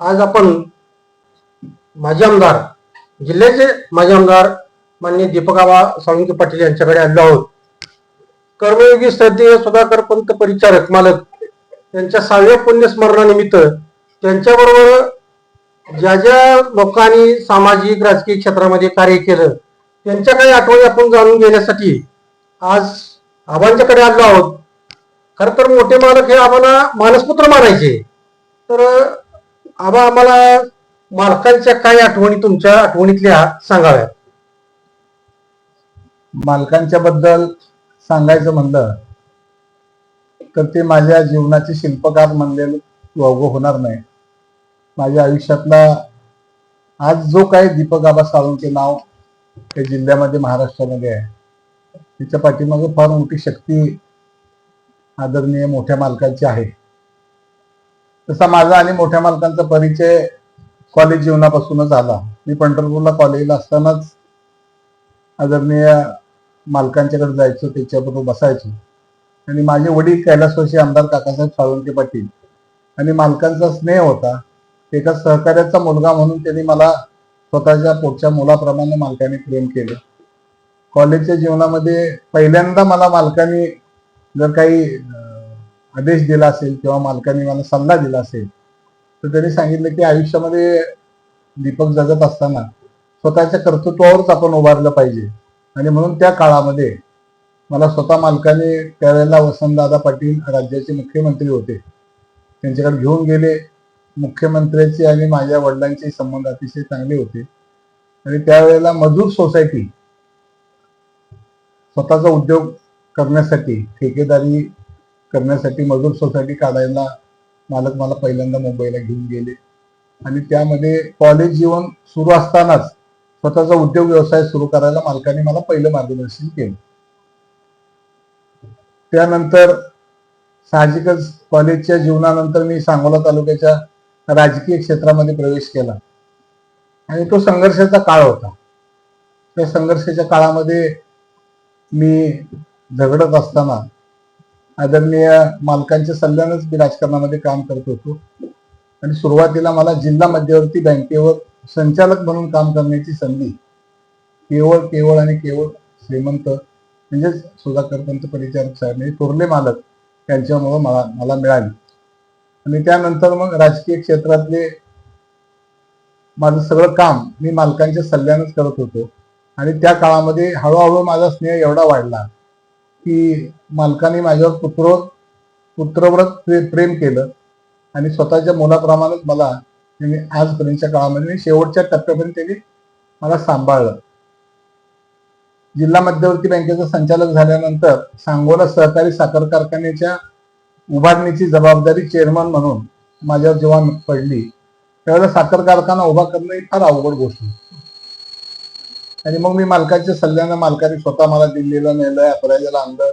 आज आपण माजी आमदार जिल्ह्याचे माजी आमदार माननीय दीपकआबा साळुंखे पाटील यांच्याकडे आलो आहोत. कर्मयोगी श्रद्धेय सुधाकर पंत परिचारक मालक यांच्या 6व्या पुण्यस्मरणानिमित्त त्यांच्याबरोबर ज्या ज्या लोकांनी सामाजिक राजकीय क्षेत्रामध्ये कार्य केलं त्यांच्या काही आठवणी आपण जाणून घेण्यासाठी आज आबांच्याकडे आलो आहोत. खरं तर मोठे मालक हे आम्हाला मानसपुत्र मानायचे. तर आबा, आम्हाला मालकांच्या काही आठवणी तुमच्या आठवणीतल्या सांगाव्यात. मालकांच्या बद्दल सांगायचं म्हणलं तर ते माझ्या जीवनाचे शिल्पकार म्हणलेलं वावगं होणार नाही. माझ्या आयुष्यातला आज जो काही दीपकआबा साळुंखे नाव त्या जिल्ह्यामध्ये महाराष्ट्रामध्ये आहे त्याच्या पाठीमागे फार मोठी शक्ती आदरणीय मोठ्या मालकांची आहे. तसा माझा आणि मोठ्या मालकांचा परिचय कॉलेज जीवनापासूनच आला. मी पंढरपूरला कॉलेजला असतानाच आदरणीय मालकांच्याकडे जायचो, त्याच्याबरोबर बसायचो. आणि माझे वडील कैलासवासी आमदार काकासाहेब साळुंखे पाटील आणि मालकांचा स्नेह होता. एका सहकार्याचा मुलगा म्हणून त्यांनी मला स्वतःच्या पोटच्या मुलाप्रमाणे मालकाने प्रेम केलं. कॉलेजच्या जीवनामध्ये पहिल्यांदा मला मालकाने जर काही आदेश दिला असेल किंवा मालकाने मला सल्ला दिला असेल तर त्यांनी सांगितलं की आयुष्यामध्ये दीपक जगत असताना स्वतःच्या कर्तृत्वावरच आपण उभारलं पाहिजे. आणि म्हणून त्या काळामध्ये मला स्वतः मालकाने त्यावेळेला वसंतदादा पाटील राज्याचे मुख्यमंत्री होते, त्यांच्याकडे घेऊन गेले. मुख्यमंत्र्याचे आणि माझ्या वडिलांचे संबंध अतिशय चांगले होते. आणि त्यावेळेला मजूर सोसायटी स्वतःचा उद्योग करण्यासाठी, ठेकेदारी करण्यासाठी मजूर सोसायटी काढायला मालक मला पहिल्यांदा मुंबईला घेऊन गेले. आणि त्यामध्ये कॉलेज जीवन सुरू असतानाच स्वतःचा उद्योग व्यवसाय सुरू करायला मालकाने मला पहिलं मार्गदर्शन केलं. त्यानंतर साहजिकच कॉलेजच्या जीवनानंतर मी सांगोला तालुक्याच्या राजकीय क्षेत्रामध्ये प्रवेश केला. आणि तो संघर्षाचा काळ होता. त्या संघर्षाच्या काळामध्ये मी झगडत असताना आदरणीय मालकांच्या सल्ल्यानेच मी राजकारणामध्ये काम करत होतो. आणि सुरुवातीला मला जिल्हा मध्यवर्ती बँकेवर संचालक म्हणून काम करण्याची संधी केवळ आणि केवळ श्रीमंत म्हणजेच सुधाकर पंत परिचारक साहेब म्हणजे थोरले मालक त्यांच्यामुळे मला मिळाली. आणि त्यानंतर मग राजकीय क्षेत्रातले माझं सगळं काम मी मालकांच्या सल्ल्यानेच करत होतो. आणि त्या काळामध्ये हळूहळू माझा स्नेह एवढा वाढला की मालकाने माझ्यावर पुत्रव्रत प्रेम केलं. आणि स्वतःच्या मुलाप्रमाणेच मला त्यांनी आजपर्यंतच्या काळामध्ये शेवटच्या टप्प्यापर्यंत त्यांनी मला सांभाळलं. जिल्हा मध्यवर्ती बँकेचा संचालक झाल्यानंतर सांगोला सहकारी साखर कारखान्याच्या उभारणीची जबाबदारी चेअरमन म्हणून माझ्यावर जेव्हा पडली त्यावेळेला साखर कारखाना उभा करणं ही फार अवघड गोष्ट होती. आणि मग मी मालकाच्या सल्ल्यानं मालकाने स्वतः मला दिल्लीला नेलं, अपराजाला आणलं,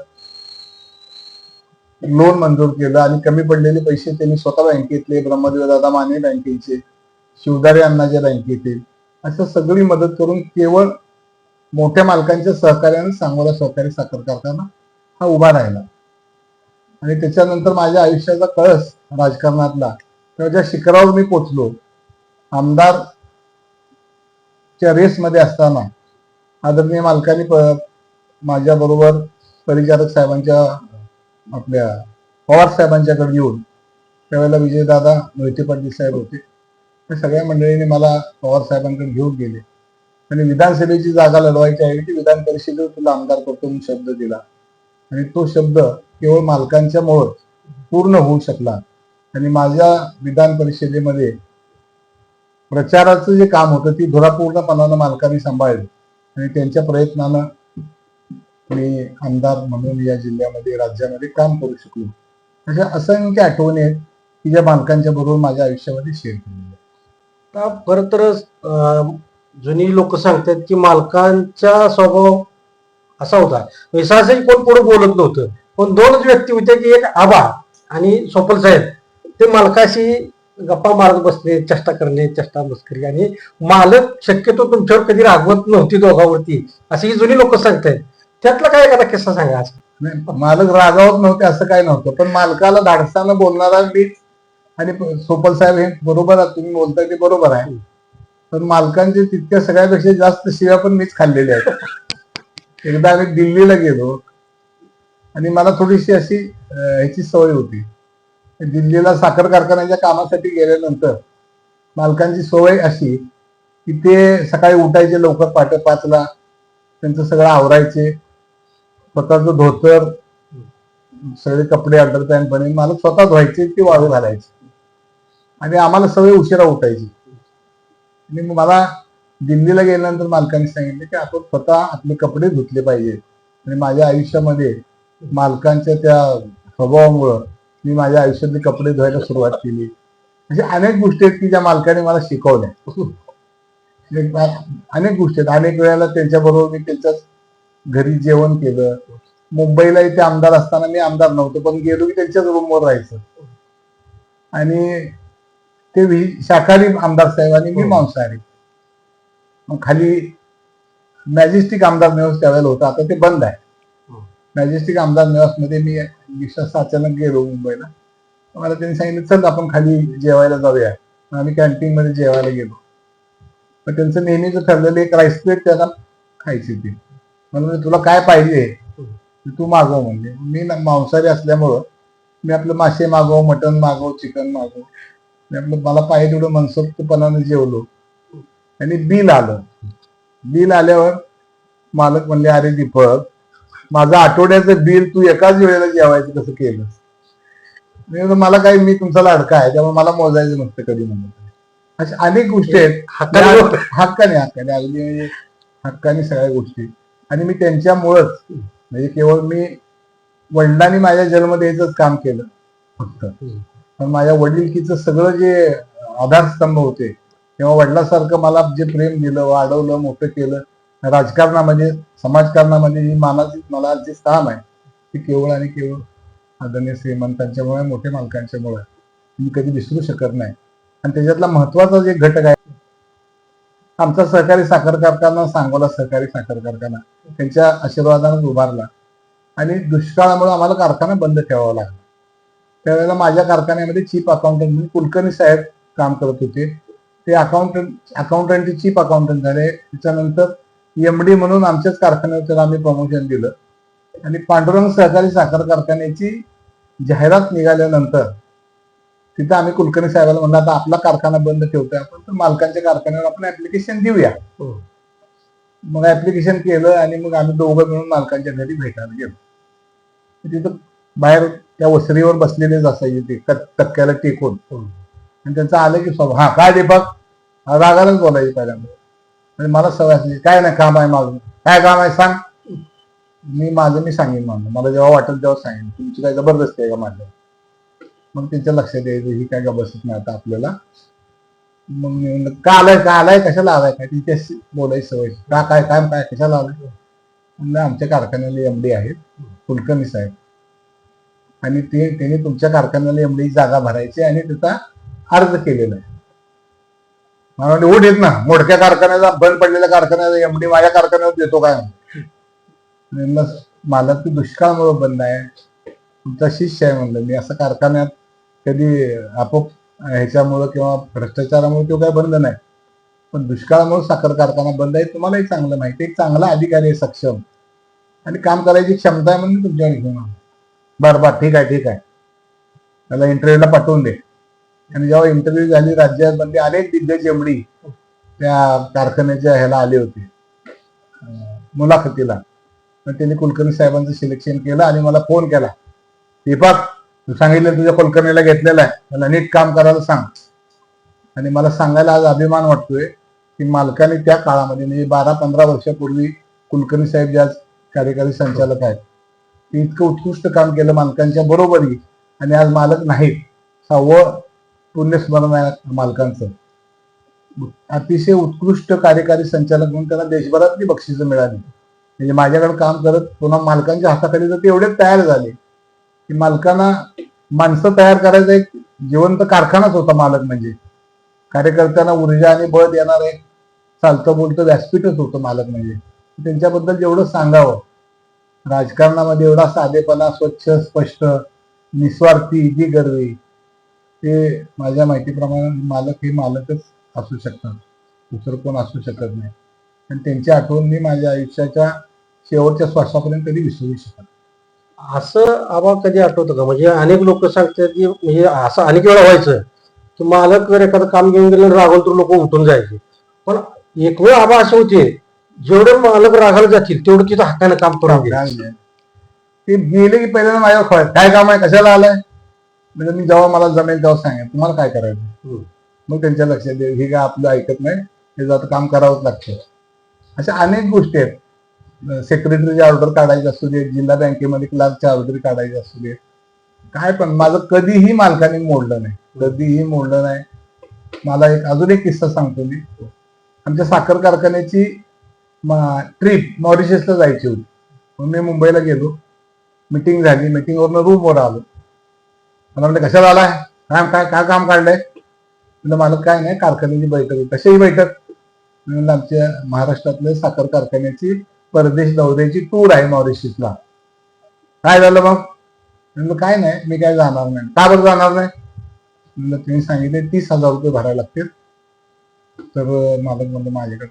लोन मंजूर केलं. आणि कमी पडलेले पैसे त्यांनी स्वतः बँकेतले, ब्रह्मदेव दादा माने बँकेचे, शिवदारे अण्णाच्या बँकेतील असं सगळी मदत करून केवळ मोठ्या मालकांच्या सहकार्याने सांगोला सहकारी साखर कारखाना हा उभा राहिला. आणि त्याच्यानंतर माझ्या आयुष्याचा कळस राजकारणातला तेव्हा ज्या शिखरावर मी पोचलो, आमदारच्या रेसमध्ये असताना आदरणीय मालकाने माझ्या बरोबर परिचारक साहेबांच्या आपल्या पवार साहेबांच्याकडे येऊन त्यावेळेला विजयदादा मोहिते पाटील साहेब होते, त्या सगळ्या मंडळीने मला पवार साहेबांकडे घेऊन गेले. आणि विधानसभेची जागा लढवायची आहे की विधान परिषदेवर तुला आमदार करतो म्हणून शब्द दिला. आणि तो शब्द केवळ मालकांच्यामुळे पूर्ण होऊ शकला. आणि माझ्या विधान परिषदेमध्ये प्रचाराचं जे काम होतं ती धुरापूर्णपणानं मालकांनी सांभाळली. आणि त्यांच्या प्रयत्नानं मी आमदार म्हणून या जिल्ह्यामध्ये राज्यामध्ये काम करू शकलो. अशा असंख्य आठवणी आहेत की ज्या मालकांच्या बरोबर माझ्या आयुष्यामध्ये शेअर केलेल्या. खरं तर जुनी लोक सांगतात की मालकांचा स्वभाव असा होता, सहसाही कोण पुढे बोलत नव्हतं, पण दोनच व्यक्ती होते की एक आबा आणि स्वप्न साहेब. ते मालकाशी गप्पा मारत बसले, चेष्टा करणे, चेष्टा मस्करी. आणि मालक शक्यतो तुमच्यावर कधी रागवत नव्हती दोघांवरती, अशी जुनी लोक सांगतायत. त्यातला काय एखादा किस्सा सांगा. नाही, मालक रागावत नव्हते असं काय नव्हतं, पण मालकाला धाडसानं बोलणारा मीच आणि सोपल साहेब हे बरोबर आहे, तुम्ही बोलताय ते बरोबर आहे, पण मालकांचे तितक्या सगळ्यापेक्षा जास्त शिव्या पण मीच खाल्लेल्या आहेत. एकदा आम्ही दिल्लीला गेलो आणि मला थोडीशी अशी ह्याची सवय होती. दिल्लीला साखर कारखान्याच्या कामासाठी गेल्यानंतर मालकांची सवय अशी की ते सकाळी उठायचे लवकर पहाटे 5ला, त्यांचं सगळं आवरायचे, स्वतःचं धोतर सगळे कपडे अंडरपॅन्ट बनेल मला स्वतः धुवायचे, ते वाळू घालायचे आणि आम्हाला सवय उशिरा उठायची. आणि मला दिल्लीला गेल्यानंतर मालकांनी सांगितले की आपण स्वतः आपले कपडे धुतले पाहिजेत. आणि माझ्या आयुष्यामध्ये मालकांच्या त्या स्वभावामुळं मी माझ्या आयुष्यातले कपडे धुवायला सुरुवात केली. म्हणजे अनेक गोष्टी आहेत की ज्या मालकाने मला शिकवल्या. अनेक गोष्टी आहेत. अनेक वेळेला त्यांच्याबरोबर मी त्यांच्याच घरी जेवण केलं. मुंबईला इथे आमदार असताना मी आमदार नव्हतो, पण गेलो की त्यांच्याच रूमवर राहायचं. आणि ते शाकाहारी आमदार साहेब आणि मी मांसाहारी. मग खाली मॅजेस्टिक आमदार निवास त्यावेळेला होता, आता ते बंद आहे. मॅजेस्टिक आमदार निवास मध्ये मी विश्वास अचानक गेलो मुंबईला. मला त्यांनी सांगितलं चल आपण खाली जेवायला जाऊया. आम्ही कॅन्टीन मध्ये जेवायला गेलो. पण त्यांचं नेहमीच ठरलेलं एक राईस प्लेट त्याला खायची ती. म्हणून तुला काय पाहिजे तू मागव. म्हणजे मी मांसाहारी असल्यामुळं मी आपलं मासे मागव, मटण मागव, चिकन मागव. आपलं मला पाहिजे तेवढं मनसोक्तपणाने जेवलो. आणि बिल आलं. बिल आल्यावर मालक म्हणले अरे दीपक, माझं आठवड्याचं बिल तू एकाच वेळेला जेवायचं कसं केलं. मला काही, मी तुमचा लाडका आहे त्यामुळे मला मोजायचं नसतं कधी म्हणत. अशा अनेक गोष्टी आहेत हक्काने अगदी म्हणजे हक्काने सगळ्या गोष्टी. आणि मी त्यांच्यामुळंच, म्हणजे केवळ मी वडिलांनी माझ्या जन्म द्यायचंच काम केलं फक्त, पण माझ्या वडिलकीचं सगळं जे आधारस्तंभ होते तेव्हा वडिलांसारखं मला जे प्रेम दिलं, वाढवलं, मोठं केलं, राजकारणामध्ये समाजकारणामध्ये जी मानाची मला जे स्थान आहे ते केवळ आणि केवळ आदरणीय श्रीमंतांच्यामुळे, मोठे मालकांच्यामुळे मी कधी विसरू शकत नाही. आणि त्याच्यातला महत्वाचा जे घटक आहे आमचा सहकारी साखर कारखाना, सांगोला सहकारी साखर कारखाना त्यांच्या आशीर्वादानेच उभारला. आणि दुष्काळामुळे आम्हाला कारखाना बंद ठेवावा लागला. त्यावेळेला माझ्या कारखान्यामध्ये चीफ अकाउंटंट म्हणून कुलकर्णी साहेब काम करत होते. ते अकाउंटंटचे चीफ अकाउंटंट झाले. त्याच्यानंतर एमडी म्हणून आमच्याच कारखान्यावर त्याला आम्ही प्रमोशन दिलं. आणि पांडुरंग सहकारी साखर कारखान्याची जाहिरात निघाल्यानंतर तिथं आम्ही कुलकर्णी साहेबांना म्हणलं आता आपला कारखाना बंद ठेवतोय आपण, तर मालकांच्या कारखान्यावर आपण ऍप्लिकेशन देऊया. मग ऍप्लिकेशन केलं आणि मग आम्ही दोघं मिळून मालकांच्या घरी भेटायला गेलो. तिथं बाहेर त्या वसरीवर बसलेलेच असायचे ते टक्क्याला टेकून. आणि त्यांचं आलं की स्वभाव, हा काय दीपक, रागालाच बोलायचे पहिल्यांदा. म्हणजे मला सवय असली, काय नाही काम आहे माझं, काय काम आहे सांग. मी सांगेन म्हणलं, मला जेव्हा वाटेल तेव्हा सांगेन. तुमची काय जबरदस्ती आहे का माझ्या. मग त्यांच्या लक्षात यायचं ही काय का बसत नाही आता आपल्याला. मग मी का आलाय कशाला आलाय, काय तिच्याशी बोलायची सवय, का काय काय काय कशाला आलाय. म्हणलं आमच्या कारखान्याला एमडी आहेत कुलकर्णी साहेब, आणि त्यांनी तुमच्या कारखान्याला एमडी जागा भरायची आणि त्याचा अर्ज केलेला आहे. मला म्हणजे उठ येत ना, मोडक्या कारखान्याचा, बंद पडलेल्या कारखान्याचा एमडी माझ्या कारखान्यावर देतो काय. मला ती दुष्काळामुळे बंद आहे, तुमचा शिष्य आहे म्हणलं मी. असं कारखान्यात कधी आपोआप ह्याच्यामुळं किंवा भ्रष्टाचारामुळे तो काय बंद नाही, पण दुष्काळामुळे साखर कारखाना बंद आहे. तुम्हालाही चांगलं माहिती, एक चांगला अधिकारी आहे, सक्षम आणि काम करायची क्षमता आहे म्हणून तुमच्या घेऊन. बरं ठीक आहे त्याला इंटरव्ह्यूला पाठवून दे. आणि जेव्हा इंटरव्ह्यू झाली राज्यामध्ये अनेक दिग्गज एमडी त्या कारखान्याच्या ह्याला आले होते मुलाखतीला. मग त्यांनी कुलकर्णी साहेबांचं सिलेक्शन केलं आणि मला फोन केला, दीपक तू सांगितलं तुझ्या कुलकर्णीला घेतलेला आहे, त्याला नीट काम करायला सांग. आणि मला सांगायला आज अभिमान वाटतोय की मालकाने त्या काळामध्ये म्हणजे 12-15 वर्षापूर्वी कुलकर्णी साहेब ज्या कार्यकारी संचालक आहेत ते इतकं उत्कृष्ट काम केलं मालकांच्या बरोबरी. आणि आज मालक नाहीत, 6वं पुण्यस्मरण आहे मालकांचं. अतिशय उत्कृष्ट कार्यकारी संचालक म्हणून त्यांना देशभरातली बक्षिसं मिळाली. म्हणजे माझ्याकडे काम करत पुन्हा मालकांच्या हाताखाली तर ते एवढे तयार झाले की मालकांना माणसं तयार करायचा एक जिवंत कारखानाच होता मालक. म्हणजे कार्यकर्त्यांना ऊर्जा आणि बळ देणार एक चालतं बोलतं व्यासपीठच होतं मालक. म्हणजे त्यांच्याबद्दल जेवढं सांगावं, राजकारणामध्ये एवढा साधेपणा, स्वच्छ, स्पष्ट, निस्वार्थी, निगर्वी, ते माझ्या माहितीप्रमाणे मालक हे मालकच असू शकतात, दुसरं कोण असू शकत नाही. आणि त्यांची आठवण मी माझ्या आयुष्याच्या शेवटच्या श्वासापर्यंत कधी विसरू शकत. असं आम्हाला कधी आठवतं का? म्हणजे अनेक लोक सांगतात की म्हणजे असं अनेक वेळा व्हायचं की मालक जर एखादं काम घेऊन गेलं रागवलं तर लोक उठून जायचे. पण एक वेळ आबा असे होते, जेवढे मालक रागाला जातील तेवढं तिथं हक्कानं काम करून द्यायचे. ते गेले की पहिल्यांदा माझ्यावर खळ, काय काम आहे, कशाला आलाय. म्हणजे मी जेव्हा मला जमेल तेव्हा सांगेन तुम्हाला काय करायचं. मग त्यांच्या लक्षात येईल हे काय आपलं ऐकत नाही, हे जातं काम करावंच लागतं. अशा अनेक गोष्टी आहेत. सेक्रेटरीची ऑर्डर काढायची असू दे, जिल्हा बँकेमध्ये क्लार्कची ऑर्डर काढायची असू दे, काय पण माझं कधीही मालकाने मोडलं नाही, कधीही मोडलं नाही. मला अजून एक किस्सा सांगतो मी. आमच्या साखर कारखान्याची ट्रिप मॉरिशसला जायची होती. मग मी मुंबईला गेलो, मिटिंग झाली, मिटिंगवरनं रूमवर आलो. मला म्हणलं कशाला आलाय, काय काय काय काम काढलंय. म्हणलं मालक काय नाही, कारखान्याची बैठक होती. कशाही बैठक. म्हणलं आमच्या महाराष्ट्रातल्या साखर कारखान्याची परदेश दौऱ्याची टूर आहे मॉरिशसला. काय झालं मग. म्हणलं काय नाही, मी काय जाणार नाही. का बरं जाणार नाही. म्हणलं तुम्ही सांगितले 30,000 रुपये भरायला लागतील. तर मालक म्हणलं माझ्याकडे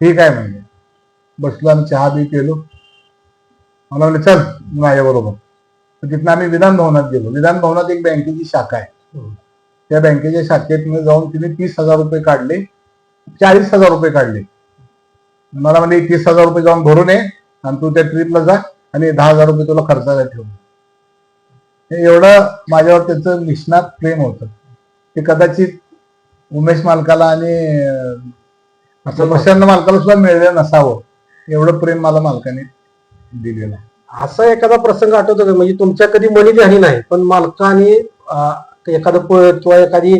ठीक आहे म्हणजे. बसलो आणि चहा बी केलो. मला म्हणलं चल माझ्या बरोबर. तिथनं आम्ही विधान भवनात गेलो. विधान भवनात एक बँकेची शाखा आहे. त्या बँकेच्या शाखेतनं जाऊन तिने 30,000 रुपये काढले, 40,000 रुपये काढले. मला म्हणजे 30,000 रुपये जाऊन भरून ये आणि तू त्या ट्रिपला जा आणि 10,000 रुपये तुला खर्चाला ठेव. एवढं माझ्यावर त्याचं निष्णात प्रेम होतं. ते कदाचित उमेश मालकाला आणि प्रशांत मालकाला सुद्धा मिळलेलं नसावं, एवढं प्रेम मला मालकाने दिलेलं आहे. असा एखादा प्रसंग आठवतो का म्हणजे तुमच्या कधी मनी ध्यानी नाही पण मालकाने एखादं पद किंवा एखादी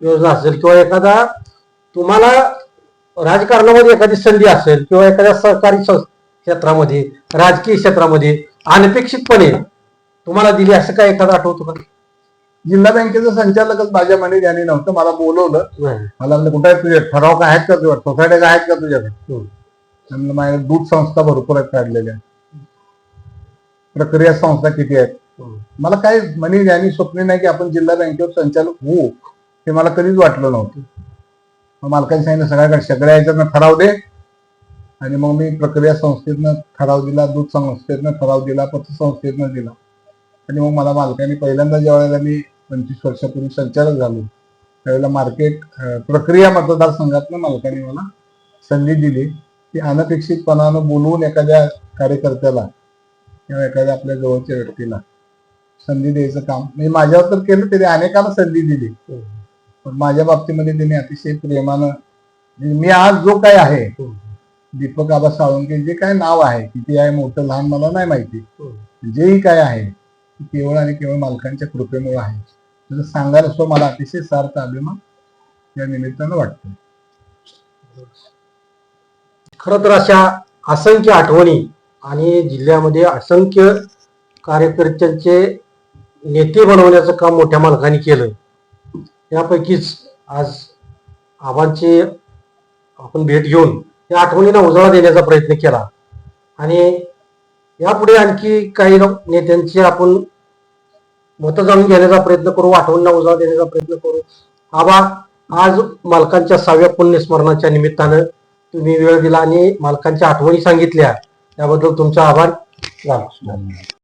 योजना असेल किंवा एखादा तुम्हाला राजकारणामध्ये एखादी संधी असेल किंवा एखाद्या सहकारी क्षेत्रामध्ये राजकीय क्षेत्रामध्ये अनपेक्षितपणे तुम्हाला दिली असं काय एखादं आठवतो का? जिल्हा बँकेचं संचालकच माझ्या मनी ध्यानी नव्हतं. मला बोलवलं. मला म्हणलं कुठे आहेत तुझे ठराव काय आहेत का तुझ्या, सोसायट्या काय आहेत का तुझ्याकडे. माझ्या दूध संस्था भरपूर आहेत काढलेल्या, प्रक्रिया संस्था किती आहेत. मला काही मनी ध्यानी स्वप्न नाही की आपण जिल्हा बँकेवर संचालक होऊ, हे मला कधीच वाटलं नव्हतं. मग मालकाने सांगितलं सगळ्या ह्याच्यातनं ठराव दे. आणि मग मी प्रक्रिया संस्थेतनं ठराव दिला, दूध संस्थेतनं ठराव दिला, पतसंस्थेतनं दिला. आणि मग मला मालकाने पहिल्यांदा ज्या वेळेला मी 25 वर्षापूर्वी संचालक झालो त्यावेळेला मार्केट प्रक्रिया मतदारसंघातनं मालकाने मला संधी दिली की अनपेक्षितपणानं बोलवून एखाद्या कार्यकर्त्याला किंवा एखाद्या आपल्या जवळच्या व्यक्तीला संधी द्यायचं काम. म्हणजे माझ्यावर तर केलं, तरी अनेकांना संधी दिली. पण माझ्या बाबतीमध्ये त्यांनी अतिशय प्रेमानं, मी आज जो काय आहे दीपक आबा साळुंके जे काय नाव आहे, किती आहे मोठं लहान मला नाही माहिती, जेही काय आहे केवळ आणि केवळ मालकांच्या कृपेमुळे आहे. तसं सांगायला सुद्धा मला अतिशय सार्थ अभिमान या निमित्तानं वाटतं. खरं तर अशा असंख्य आठवणी आणि जिल्ह्यामध्ये असंख्य कार्यकर्त्यांचे नेते बनवण्याचं काम मोठ्या मालकांनी केलं. यापैकीच आज आबांची आपण भेट घेऊन या आठवणींना उजाळा देण्याचा प्रयत्न केला आणि यापुढे आणखी काही नेत्यांची आपण मतं जाणून घेण्याचा प्रयत्न करू, आठवणींना उजाळा देण्याचा प्रयत्न करू. आबा, आज मालकांच्या 6व्या पुण्यस्मरणाच्या निमित्तानं तुम्ही वेळ दिला आणि मालकांच्या आठवणी सांगितल्या, त्याबद्दल तुमचा आभार.